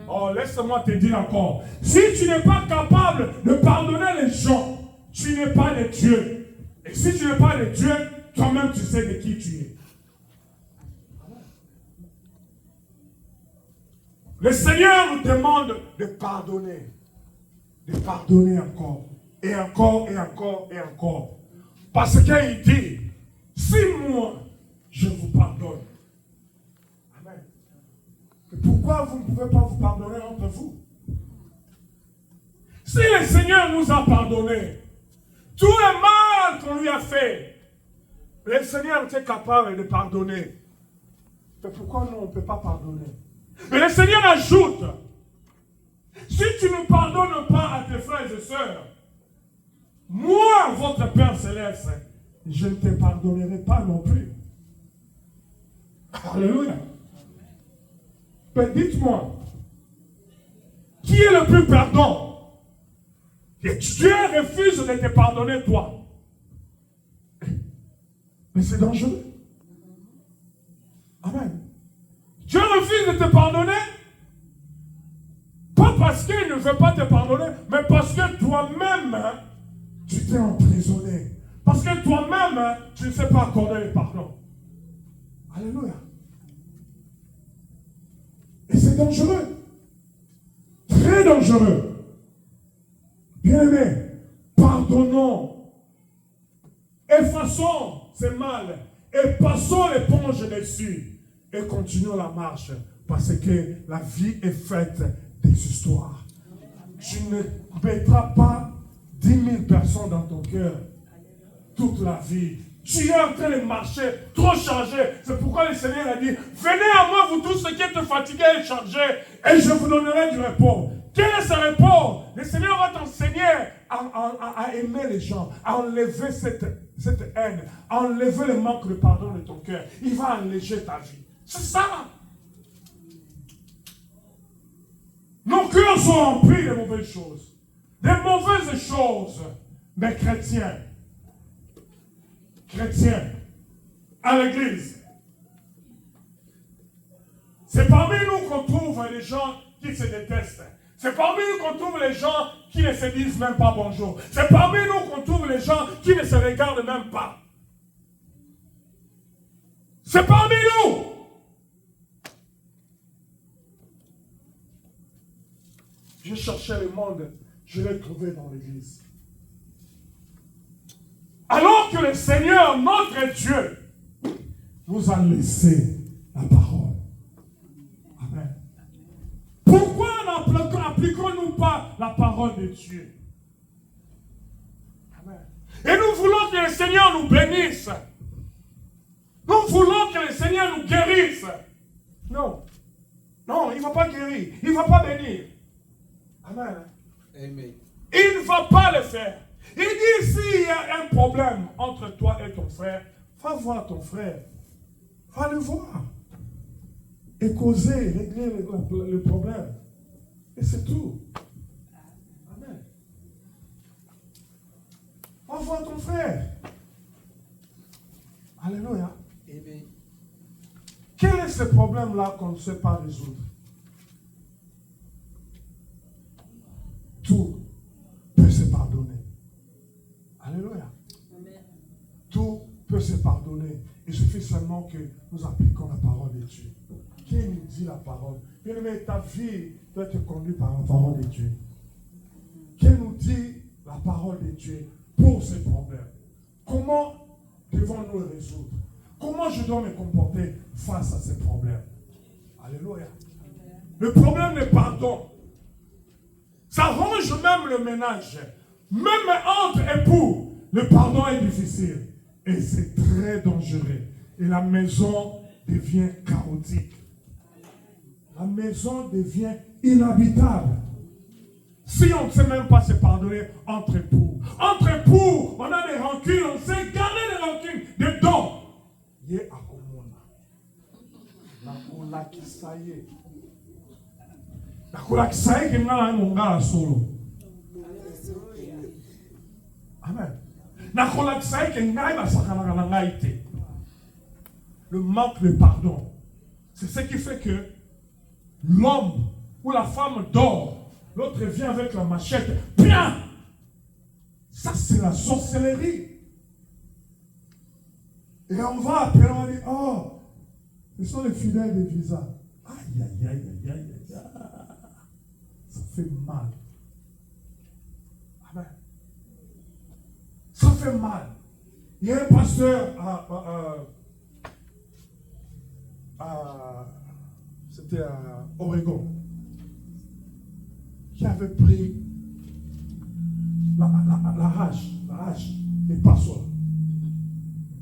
Oh, laisse-moi te dire encore. Si tu n'es pas capable de pardonner les gens, tu n'es pas de Dieu. Et si tu n'es pas de Dieu, toi-même tu sais de qui tu es. Le Seigneur nous demande de pardonner. De pardonner encore. Et encore, et encore, et encore. Parce qu'il dit, si moi, je vous pardonne. Amen. Et pourquoi vous ne pouvez pas vous pardonner entre vous? Si le Seigneur nous a pardonné, tout le mal qu'on lui a fait, le Seigneur était capable de pardonner. Mais pourquoi nous, on ne peut pas pardonner? Mais le Seigneur ajoute, si tu ne pardonnes pas à tes frères et sœurs, moi, votre Père Céleste, je ne te pardonnerai pas non plus. Alléluia. Mais dites-moi, qui est le plus pardon? Et Dieu refuse de te pardonner, toi. Mais c'est dangereux. Amen. Dieu refuse de te pardonner. Pas parce qu'il ne veut pas te pardonner, mais parce que toi-même, tu t'es emprisonné. Parce que toi-même, tu ne sais pas accorder le pardon. Alléluia. Et c'est dangereux. Très dangereux. Bien-aimés, pardonnons. Effaçons ce mal. Et passons l'éponge dessus. Et continuons la marche. Parce que la vie est faite des histoires. Tu ne mettras pas 10 000 personnes dans ton cœur toute la vie. Tu es en train de marcher, trop chargé. C'est pourquoi le Seigneur a dit, venez à moi vous tous ceux qui êtes fatigués et chargés, et je vous donnerai du repos. Quel est ce repos? Le Seigneur va t'enseigner à aimer les gens, à enlever cette haine, à enlever le manque de pardon de ton cœur. Il va alléger ta vie. C'est ça. Nos cœurs sont remplis de mauvaises choses. Des mauvaises choses. Mais chrétiens, à l'église, c'est parmi nous qu'on trouve les gens qui se détestent. C'est parmi nous qu'on trouve les gens qui ne se disent même pas bonjour. C'est parmi nous qu'on trouve les gens qui ne se regardent même pas. C'est parmi nous. Je cherchais le monde, je l'ai trouvé dans l'église. Alors que le Seigneur, notre Dieu, nous a laissé la parole. Amen. Pourquoi n'appliquons-nous pas la parole de Dieu? Amen. Et nous voulons que le Seigneur nous bénisse. Nous voulons que le Seigneur nous guérisse. Non. Non, il ne va pas guérir. Il ne va pas bénir. Amen. Amen. Il ne va pas le faire. Il dit, s'il y a un problème entre toi et ton frère, va voir ton frère. Va le voir. Et causer, régler le problème. Et c'est tout. Amen. Va voir ton frère. Alléluia. Amen. Quel est ce problème-là qu'on ne sait pas résoudre? Tout peut se pardonner. Alléluia. Amen. Tout peut se pardonner. Il suffit seulement que nous appliquons la parole de Dieu. Qui nous dit la parole? Bien-aimé, ta vie doit être conduite par la parole de Dieu. Qui nous dit la parole de Dieu pour ces problèmes? Comment devons-nous le résoudre? Comment je dois me comporter face à ces problèmes? Alléluia. Le problème de pardon, ça range même le ménage. Même entre époux, le pardon est difficile. Et c'est très dangereux. Et la maison devient chaotique. La maison devient inhabitable. Si on ne sait même pas se pardonner entre époux. Entre époux, on a des rancunes, on sait garder des rancunes, des dons. Yé akomona. Nakola kisaye. Nakola kisaye qui n'a pas ngala solo. Amen. Nakola kisaye qui n'a pas sakana ngaite. Le manque de pardon, c'est ce qui fait que l'homme ou la femme dort, l'autre vient avec la machette. Bien! Ça, c'est la sorcellerie. Et on va après, on dit, oh, ce sont les fidèles de Visa. Aïe, aïe, aïe, aïe, aïe, aïe. Ça fait mal. Amen. Ça fait mal. Il y a un pasteur c'était à Oregon, qui avait pris la hache, les passoires.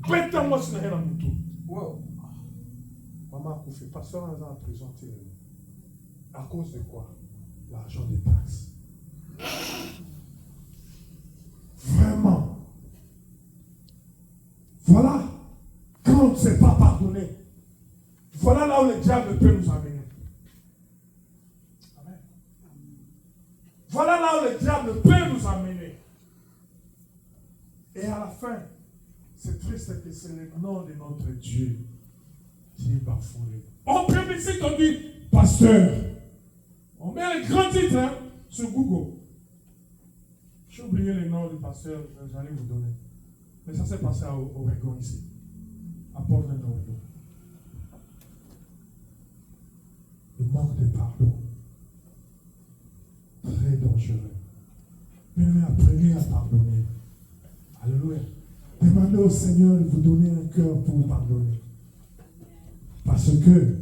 Prête-moi ce n'est pas tout. Wow. Maman a fait pasteur dans la prison. À cause de quoi? L'argent des taxes. Vraiment. ne sait pas pardonner. Voilà là où le diable peut nous amener. Amen. Voilà là où le diable peut nous amener. Et à la fin, c'est triste que c'est le nom de notre Dieu qui est bafoué. On plébiscite, on dit pasteur. On met un grand titre sur Google. J'ai oublié le nom du pasteur, j'allais vous donner. Mais ça s'est passé au Oregon ici. À Portland, Oregon. Le manque de pardon. Très dangereux. Mais apprenez à pardonner. Alléluia. Demandez au Seigneur de vous donner un cœur pour pardonner. Parce que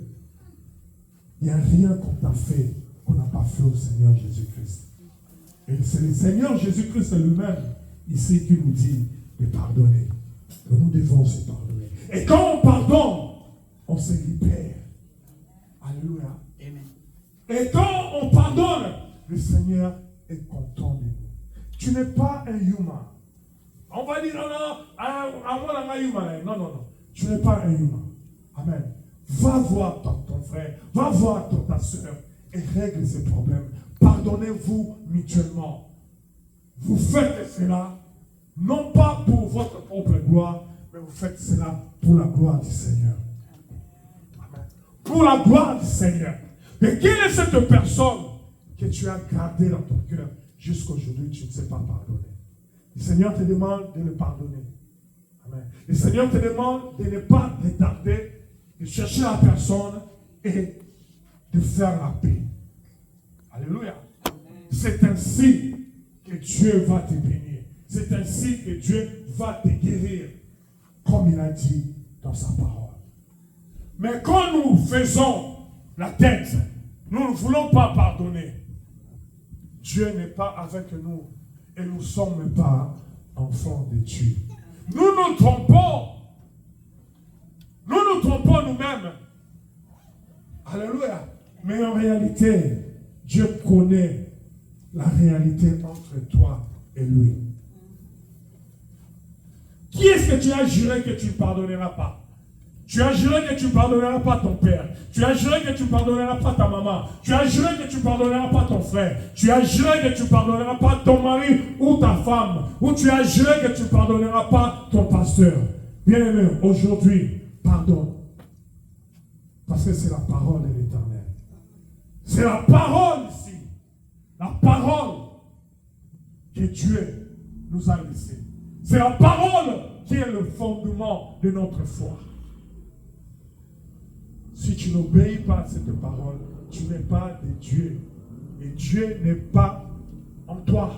il n'y a rien qu'on t'a fait qu'on n'a pas fait au Seigneur Jésus-Christ. Et c'est le Seigneur Jésus-Christ lui-même ici qui nous dit de pardonner. Que nous devons se pardonner. Et quand on pardonne, on se libère. Alléluia. Amen. Et quand on pardonne, le Seigneur est content de nous. Tu n'es pas un humain. On va dire non, non. Tu n'es pas un humain. Amen. Va voir ton frère, va voir ta soeur et règle ces problèmes. Pardonnez-vous mutuellement. Vous faites cela, non pas pour votre propre gloire, mais vous faites cela pour la gloire du Seigneur. Amen. Pour la gloire du Seigneur. Mais quelle est cette personne que tu as gardée dans ton cœur jusqu'à aujourd'hui, tu ne sais pas pardonner? Le Seigneur te demande de le pardonner. Amen. Le Seigneur te demande de ne pas retarder, de chercher la personne et de faire la paix. Alléluia. C'est ainsi que Dieu va te bénir. C'est ainsi que Dieu va te guérir, comme il a dit dans sa parole. Mais quand nous faisons la tête, nous ne voulons pas pardonner. Dieu n'est pas avec nous et nous ne sommes pas enfants de Dieu. Nous nous trompons. Nous nous trompons nous-mêmes. Alléluia. Mais en réalité, Dieu connaît la réalité entre toi et lui. Qui est-ce que tu as juré que tu ne pardonneras pas? Tu as juré que tu ne pardonneras pas ton père. Tu as juré que tu ne pardonneras pas ta maman. Tu as juré que tu ne pardonneras pas ton frère. Tu as juré que tu ne pardonneras pas ton mari ou ta femme. Ou tu as juré que tu ne pardonneras pas ton pasteur. Bien-aimé, aujourd'hui, pardonne. Parce que c'est la parole de l'Éternel. C'est la parole ici. La parole que Dieu nous a laissée. C'est la parole qui est le fondement de notre foi. Si tu n'obéis pas à cette parole, tu n'es pas de Dieu. Et Dieu n'est pas en toi.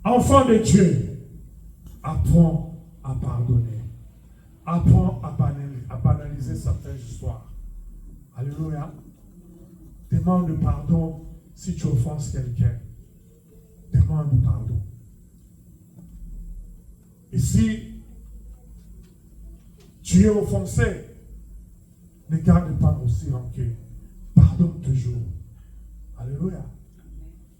Enfant de Dieu, apprends à pardonner. Apprends à banaliser certaines histoires. Alléluia. Demande pardon si tu offenses quelqu'un. Demande pardon. Et si tu es offensé, ne garde pas aussi rancune. Pardonne toujours. Alléluia.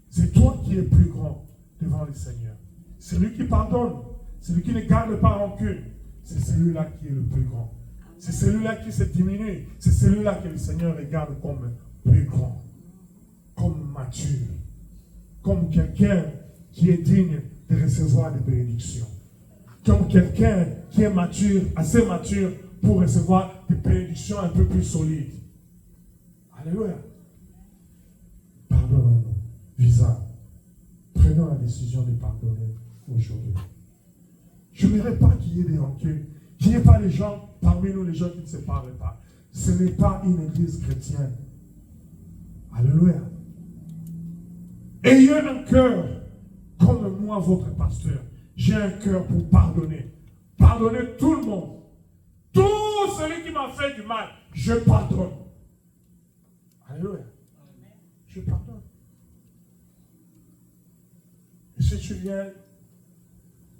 C'est toi qui es plus grand devant le Seigneur. Celui qui pardonne, celui qui ne garde pas rancune, c'est celui-là qui est le plus grand. C'est celui-là qui se diminue. C'est celui-là que le Seigneur regarde comme plus grand, comme mature, comme quelqu'un qui est digne de recevoir des bénédictions, comme quelqu'un qui est mature, assez mature pour recevoir des bénédictions un peu plus solides. Alléluia. Pardonnons-nous. Visa, prenons la décision de pardonner aujourd'hui. Je n'aimerais pas qu'il y ait des rancunes, qu'il n'y ait pas des gens parmi nous, les gens qui ne se parlent pas. Ce n'est pas une église chrétienne. Alléluia. Ayez un cœur comme moi, votre pasteur. J'ai un cœur pour pardonner. Pardonner tout le monde. Tout celui qui m'a fait du mal, je pardonne. Alléluia. Je pardonne. Et si tu viens,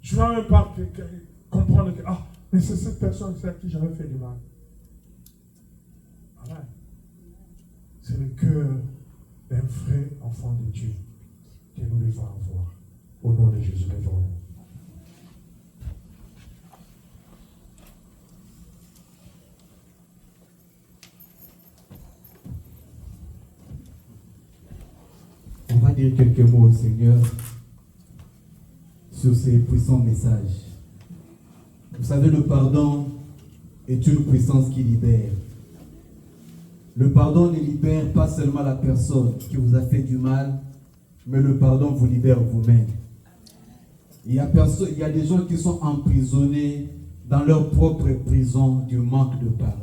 tu ne vas même pas comprendre que, mais c'est cette personne à qui j'avais fait du mal. Amen. C'est le cœur d'un vrai enfant de Dieu que nous devons avoir. Au nom de Jésus, lève-nous. On va dire quelques mots au Seigneur sur ces puissants messages. Vous savez, le pardon est une puissance qui libère. Le pardon ne libère pas seulement la personne qui vous a fait du mal, mais le pardon vous libère vous-même. Il y a des gens qui sont emprisonnés dans leur propre prison du manque de pardon.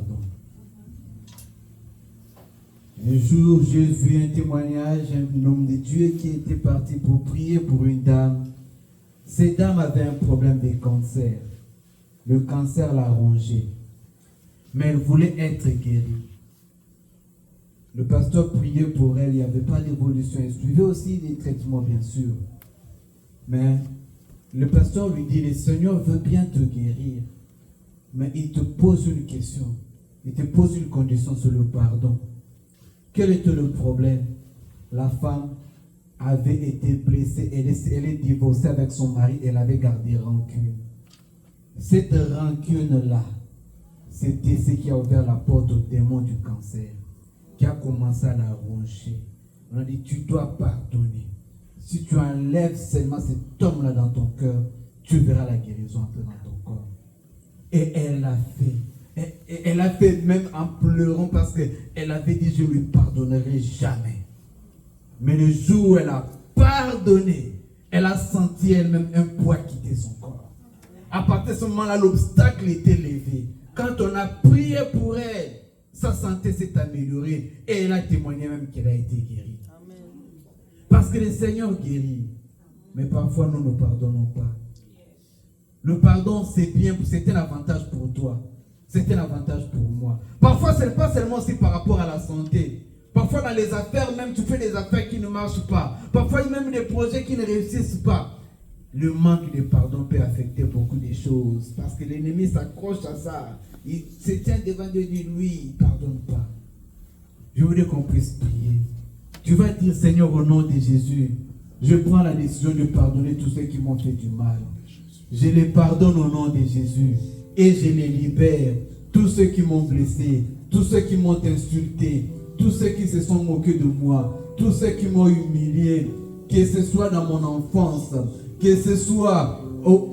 Un jour, j'ai vu un témoignage, un homme de Dieu qui était parti pour prier pour une dame. Cette dame avait un problème de cancer. Le cancer l'a rongée. Mais elle voulait être guérie. Le pasteur priait pour elle, il n'y avait pas d'évolution. Elle suivait aussi des traitements, bien sûr. Mais le pasteur lui dit, le Seigneur veut bien te guérir. Mais il te pose une question. Il te pose une condition sur le pardon. Quel était le problème? La femme avait été blessée, elle est divorcée avec son mari, elle avait gardé rancune. Cette rancune-là, c'était ce qui a ouvert la porte au démon du cancer, qui a commencé à la ronger. On a dit, tu dois pardonner. Si tu enlèves seulement cet homme-là dans ton cœur, tu verras la guérison entrer dans ton corps. Et elle l'a fait. Elle a fait même en pleurant parce qu'elle avait dit, je ne lui pardonnerai jamais. Mais le jour où elle a pardonné, elle a senti elle-même un poids quitter son corps. À partir de ce moment-là, l'obstacle était levé. Quand on a prié pour elle, sa santé s'est améliorée et elle a témoigné même qu'elle a été guérie. Amen. Parce que le Seigneur guérit, mais parfois nous ne pardonnons pas. Le pardon, c'est bien, c'est un avantage pour toi. C'est un avantage pour moi. Parfois, ce n'est pas seulement aussi par rapport à la santé. Parfois, dans les affaires, même tu fais des affaires qui ne marchent pas. Parfois, même des projets qui ne réussissent pas. Le manque de pardon peut affecter beaucoup de choses. Parce que l'ennemi s'accroche à ça. Il se tient devant Dieu et dit, lui, il ne pardonne pas. Je voudrais qu'on puisse prier. Tu vas dire, Seigneur, au nom de Jésus, je prends la décision de pardonner tous ceux qui m'ont fait du mal. Je les pardonne au nom de Jésus. Et je les libère. Tous ceux qui m'ont blessé, tous ceux qui m'ont insulté, tous ceux qui se sont moqués de moi, tous ceux qui m'ont humilié, que ce soit dans mon enfance, que ce soit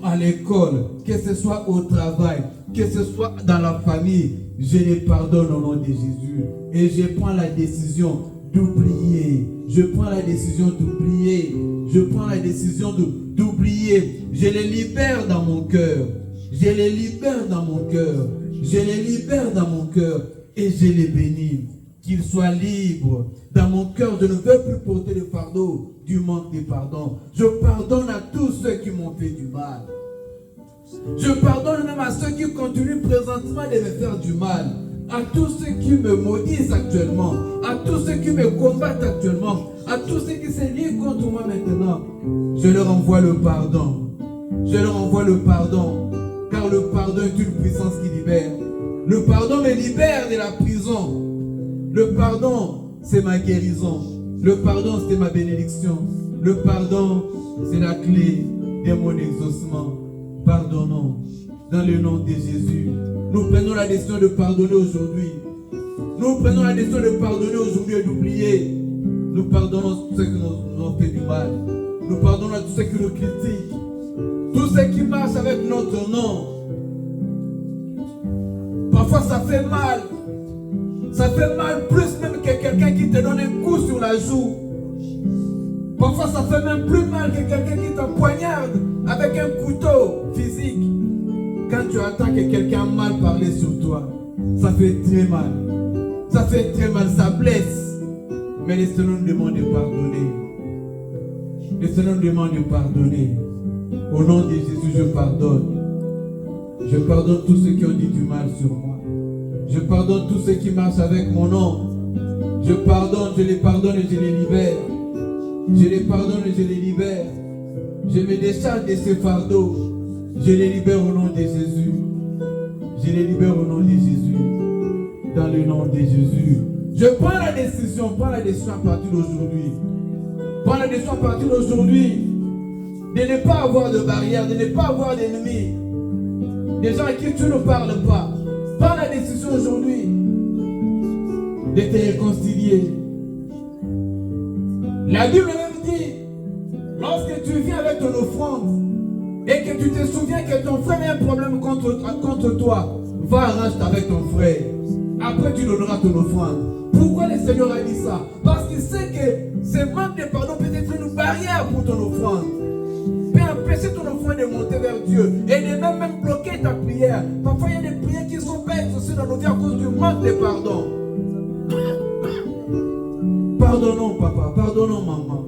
à l'école, que ce soit au travail, que ce soit dans la famille, je les pardonne au nom de Jésus. Et je prends la décision d'oublier. Je prends la décision d'oublier. Je prends la décision d'oublier. Je les libère dans mon cœur. Je les libère dans mon cœur. Je les libère dans mon cœur. Et je les bénis. Qu'ils soient libres. Dans mon cœur, je ne veux plus porter le fardeau du manque de pardon. Je pardonne à tous ceux qui m'ont fait du mal. Je pardonne même à ceux qui continuent présentement de me faire du mal. À tous ceux qui me maudissent actuellement. À tous ceux qui me combattent actuellement. À tous ceux qui se lient contre moi maintenant. Je leur envoie le pardon. Je leur envoie le pardon. Car le pardon est une puissance qui libère. Le pardon me libère de la prison. Le pardon, c'est ma guérison. Le pardon, c'est ma bénédiction. Le pardon, c'est la clé de mon exaucement. Pardonnons dans le nom de Jésus. Nous prenons la décision de pardonner aujourd'hui. Nous prenons la décision de pardonner aujourd'hui et d'oublier. Nous pardonnons tous ceux qui nous ont fait du mal. Nous pardonnons à tous ceux qui nous critiquent. Tous ceux qui marchent avec notre nom. Parfois ça fait mal. Ça fait mal plus même que quelqu'un qui te donne un coup sur la joue. Parfois ça fait même plus mal que quelqu'un qui t'empoignarde avec un couteau physique. Quand tu attends que quelqu'un a mal parlé sur toi, ça fait très mal. Ça fait très mal, ça blesse. Mais le Seigneur nous demande de pardonner. Le Seigneur nous demande de pardonner. Au nom de Jésus, je pardonne. Je pardonne tous ceux qui ont dit du mal sur moi. Je pardonne tous ceux qui marchent avec mon nom. Je pardonne, je les pardonne et je les libère. Je les pardonne et je les libère. Je me décharge de ce fardeau. Je les libère au nom de Jésus. Je les libère au nom de Jésus. Dans le nom de Jésus. Je prends la décision à partir d'aujourd'hui. Prends la décision à partir d'aujourd'hui de ne pas avoir de barrière, de ne pas avoir d'ennemis. Des gens à qui tu ne parles pas. Prends la décision aujourd'hui de te réconcilier. La Bible même dit, lorsque tu viens avec ton offrande et que tu te souviens que ton frère a un problème contre toi, va arranger avec ton frère. Après tu donneras ton offrande. Pourquoi le Seigneur a dit ça? Parce qu'il sait que ce manque de pardon peut être une barrière pour ton offrande. Peut empêcher ton offrande de monter vers Dieu et de même bloquer ta prière. Parfois il y a des prières qui sont bêtes aussi dans nos vies à cause du manque de pardon. Pardonnons papa, pardonnons maman.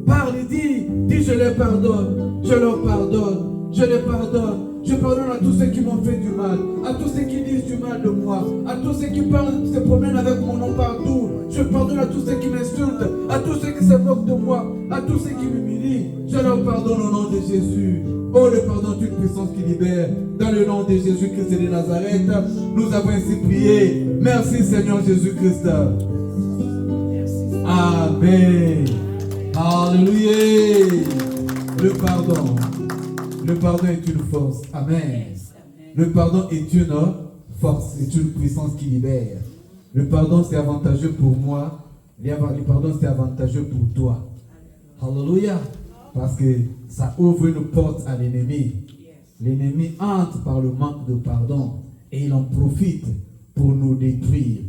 Parle, dis je les pardonne, je leur pardonne, je les pardonne. Je pardonne à tous ceux qui m'ont fait du mal, à tous ceux qui disent du mal de moi, à tous ceux qui parlent, se promènent avec mon nom partout. Je pardonne à tous ceux qui m'insultent, à tous ceux qui se moquent de moi, à tous ceux qui m'humilient. Je leur pardonne au nom de Jésus. Oh, le pardon est une puissance qui libère. Dans le nom de Jésus-Christ de Nazareth, nous avons ainsi prié. Merci Seigneur Jésus-Christ. Amen. Alléluia. Le pardon. Le pardon est une force. Amen. Le pardon est une force, est une puissance qui libère. Le pardon c'est avantageux pour moi. Le pardon c'est avantageux pour toi. Alléluia. Parce que ça ouvre une porte à l'ennemi. L'ennemi entre par le manque de pardon et il en profite pour nous détruire.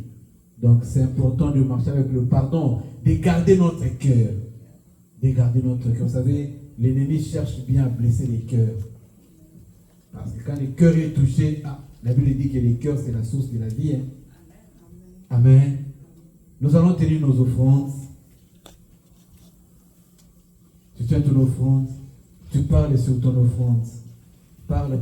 Donc c'est important de marcher avec le pardon, de garder notre cœur. De garder notre cœur. Vous savez, l'ennemi cherche bien à blesser les cœurs. Parce que quand le cœur est touché, la Bible dit que le cœur c'est la source de la vie. Hein? Amen. Nous allons tenir nos offrandes. Tu tiens ton offrande. Tu parles sur ton offrande. Parle